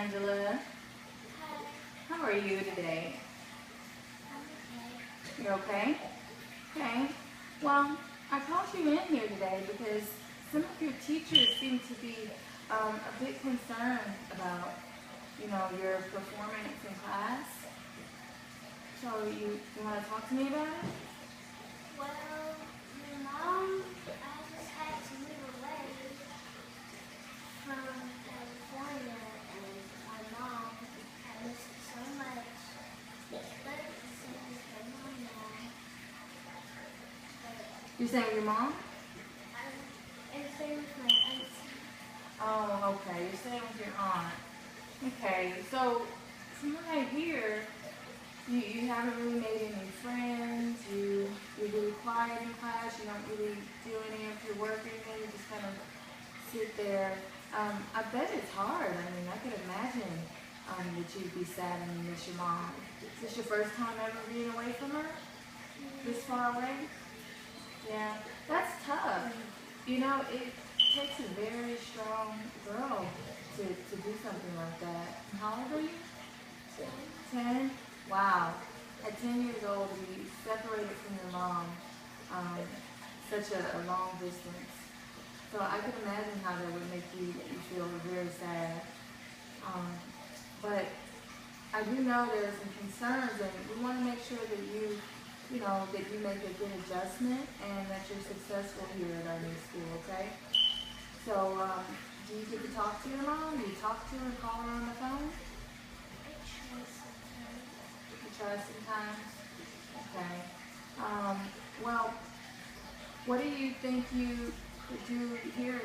Angela. Hi. How are you today? I'm okay. You okay? Okay. Well, I called you in here today because some of your teachers seem to be a bit concerned about, your performance in class. So you want to talk to me about it? Well, your mom, I just had to move away from California, and my mom, I miss her so much. But it's the same with my mom now. You're saying your mom? And the same with my auntie. Oh, okay. You're staying with your aunt. Okay. So from what I hear, you haven't really made any friends. You're really quiet in class. You don't really do any of your work or anything. You just kind of sit there. I bet it's hard. I mean, I could imagine that you'd be sad and you miss your mom. Is this your first time ever being away from her? This far away? Yeah, that's tough. It takes a very strong girl to do something like that. And how old are you? 10? Wow. At 10 years old, to be separated from your mom, such a long distance. So I can imagine how that would make you feel very sad. But I do know there are some concerns, and we want to make sure that that you make a good adjustment and that you're successful here at our new school, okay? So, do you get to talk to your mom? Do you talk to her and call her on the phone? I try sometimes. You try sometimes? Okay. Well, what do you think you could do here?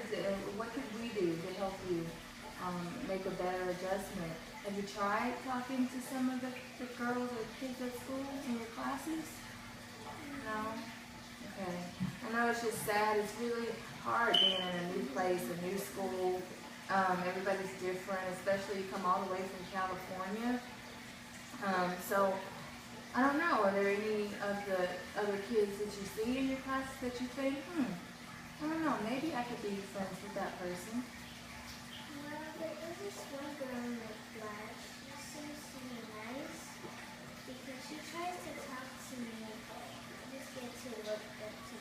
What could we do to help you make a better adjustment? Have you tried talking to some of the girls or kids at school in your classes? No? Okay. I know it's just sad. It's really hard being in a new place, a new school. Everybody's different, especially you come all the way from California. So, I don't know, are there any of the other kids that you see in your class that you think, I don't know, maybe I could be friends with that person? Well, there is this one girl in my class. She seems to be nice because she tries to talk to me. I just get to look up to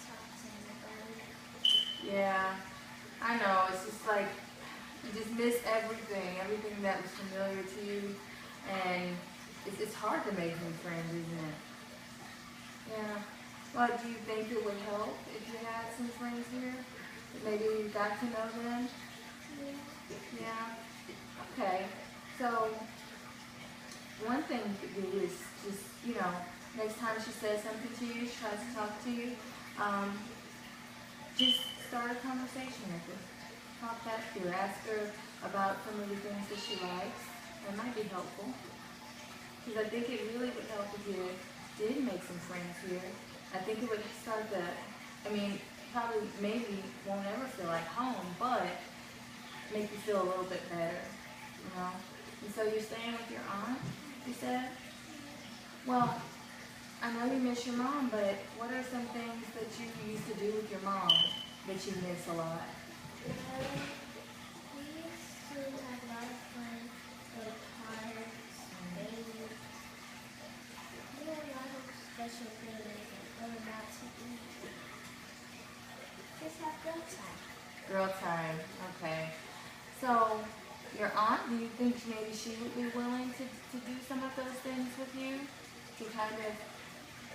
talk to me about it. Yeah, I know. It's just like you just miss everything that was familiar to you, and it's hard to make new friends, isn't it? Yeah. Well, do you think it would help if you had some friends here? Maybe you got to know them? Yeah. Yeah. Okay. So one thing you could do is just, next time she says something to you, she tries to talk to you, just start a conversation with her. Talk that through. Ask her about some of the things that she likes. That might be helpful. Because I think it really would help if you did make some friends here. I think it would start to, probably maybe won't ever feel like home, but make you feel a little bit better, And so you're staying with your aunt, you said? Well, I know you miss your mom, but what are some things that you used to do with your mom that you miss a lot? We used to have a lot of fun, go to parks, bathe. We had a lot of special things like going out to eat. Just have girl time. Girl time, okay. So, your aunt, do you think maybe she would be willing to do some of those things with you? To kind of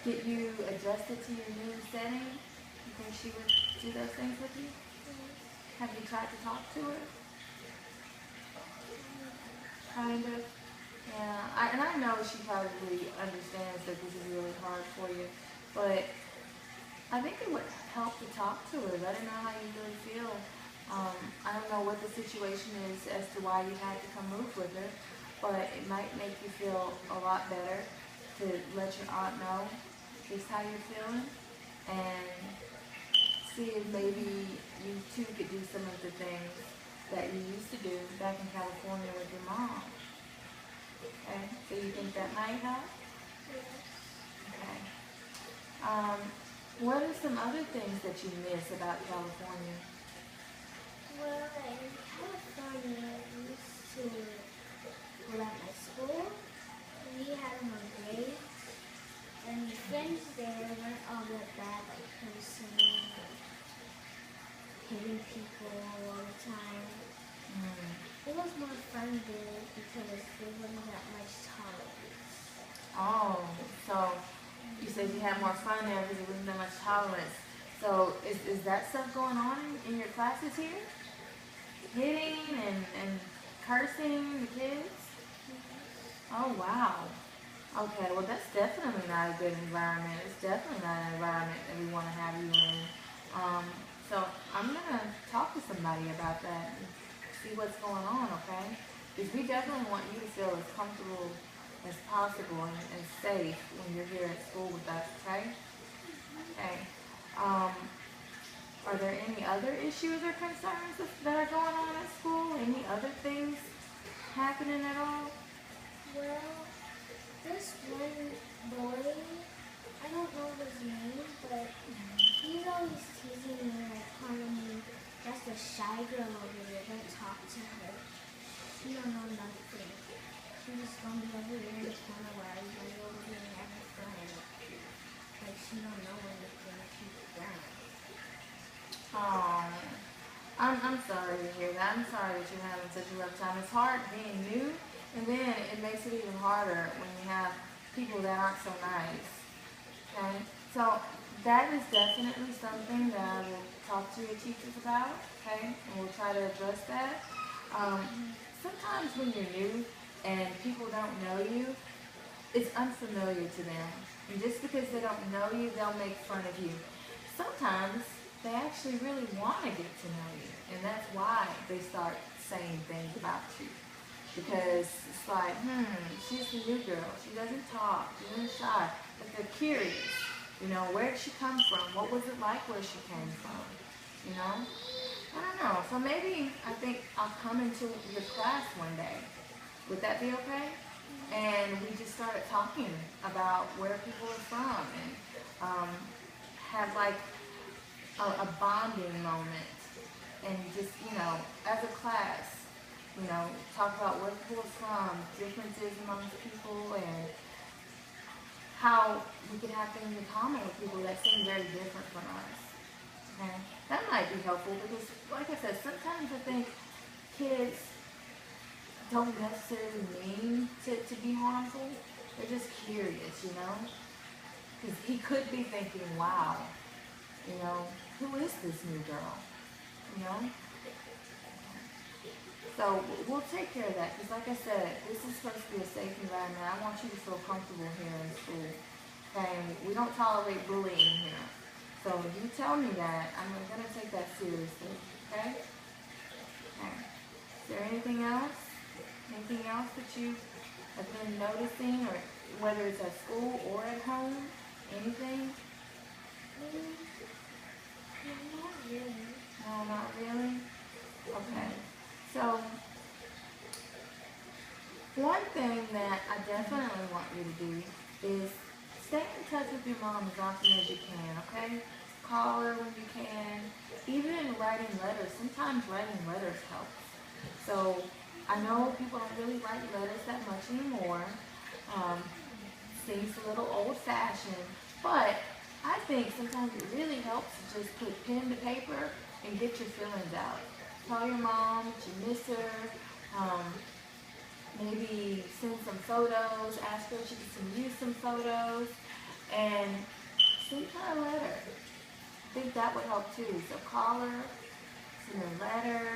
get you adjusted to your new setting? You think she would do those things with you? Have you tried to talk to her? Kind of. Yeah, and I know she probably understands that this is really hard for you, but I think it would help to talk to her, let her know how you really feel. I don't know what the situation is as to why you had to come move with her, but it might make you feel a lot better to let your aunt know just how you're feeling and see if maybe you too could do some of the things that you used to do back in California with your mom. Okay, so you think that might help? Okay. What are some other things that you miss about California? Well, in California, we used to day because there wasn't that much tolerance. Oh, so you said you had more fun there because there wasn't that much tolerance. So is that stuff going on in your classes here? Hitting and cursing the kids? Oh, wow. Okay, well that's definitely not a good environment. It's definitely not an environment that we want to have you in. Um, so I'm gonna talk to somebody about that and see what's going on, okay? Because we definitely want you to feel as comfortable as possible and safe when you're here at school with us, okay? Okay. Are there any other issues or concerns that are going on at school? Any other things happening at all? Well, this one boy, I don't know his name, but he's always teasing me, like calling me, that's the shy girl over there, don't talk to her. She don't know nothing. She's just gonna be over there in the corner while everybody over here having fun. Like she don't know anything, she's young. Oh, I'm sorry to hear that. I'm sorry that you're having such a rough time. It's hard being new, and then it makes it even harder when you have people that aren't so nice. Okay? So that is definitely something that I will talk to your teachers about, okay? And we'll try to address that. Sometimes when you're new and people don't know you, it's unfamiliar to them. And just because they don't know you, they'll make fun of you. Sometimes they actually really want to get to know you. And that's why they start saying things about you. Because it's like, she's the new girl. She doesn't talk. She's really shy. But they're curious. You know, where did she come from? What was it like where she came from? You know? I don't know. So maybe I think I'll come into your class one day. Would that be okay? And we just started talking about where people are from and have like a bonding moment. And just, as a class, talk about where people are from, differences amongst people, and how we can have things in common with people that seem very different from us. Okay? That might be helpful because, like I said, sometimes I think kids don't necessarily mean to be harmful. They're just curious, Because he could be thinking, wow, who is this new girl? So we'll take care of that because, like I said, this is supposed to be a safe environment. I want you to feel comfortable here in school. Okay? We don't tolerate bullying here. So if you tell me that, I'm going to take that seriously. Okay? Okay. Is there anything else? Anything else that you have been noticing, or whether it's at school or at home? Anything? Not really. No, not really? Okay. So, one thing that I definitely want you to do is stay in touch with your mom as often as you can, okay? Call her when you can. Even writing letters. Sometimes writing letters helps. So, I know people don't really write letters that much anymore. Seems a little old-fashioned, but I think sometimes it really helps to just put pen to paper and get your feelings out. Tell your mom that you miss her. Maybe send some photos. Ask her if she can use some photos, and send her a letter. I think that would help too. So call her, send her a letter.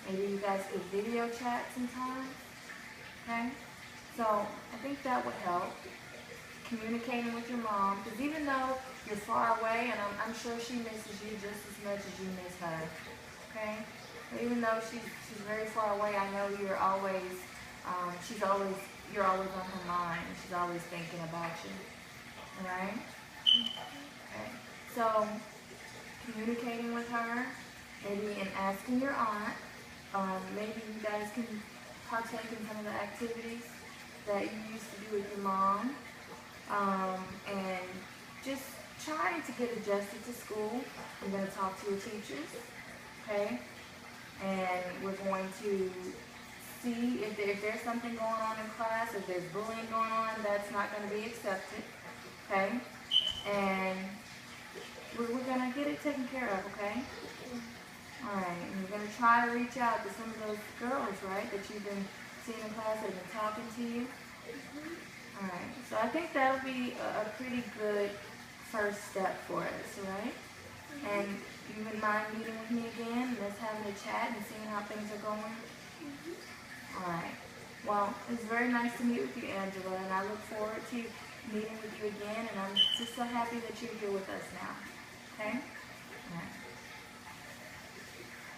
Maybe you guys could video chat sometimes. Okay? So I think that would help. Communicating with your mom, because even though you're far away, and I'm sure she misses you just as much as you miss her. Okay? But even though she's very far away, I know you're always always on her mind. She's always thinking about you. Alright? Okay. So communicating with her, maybe, and asking your aunt. Maybe you guys can partake in some of the activities that you used to do with your mom. And just trying to get adjusted to school. I'm going to talk to your teachers, okay? And we're going to see if there's something going on in class, if there's bullying going on, that's not going to be accepted, okay? And we're going to get it taken care of, okay? All right, and we're going to try to reach out to some of those girls, right, that you've been seen in class, they've been talking to you? Alright, so I think that'll be a pretty good first step for us, right? And you wouldn't mind meeting with me again and us having a chat and seeing how things are going? Alright. Well, it's very nice to meet with you, Angela, and I look forward to meeting with you again, and I'm just so happy that you're here with us now. Okay? Alright.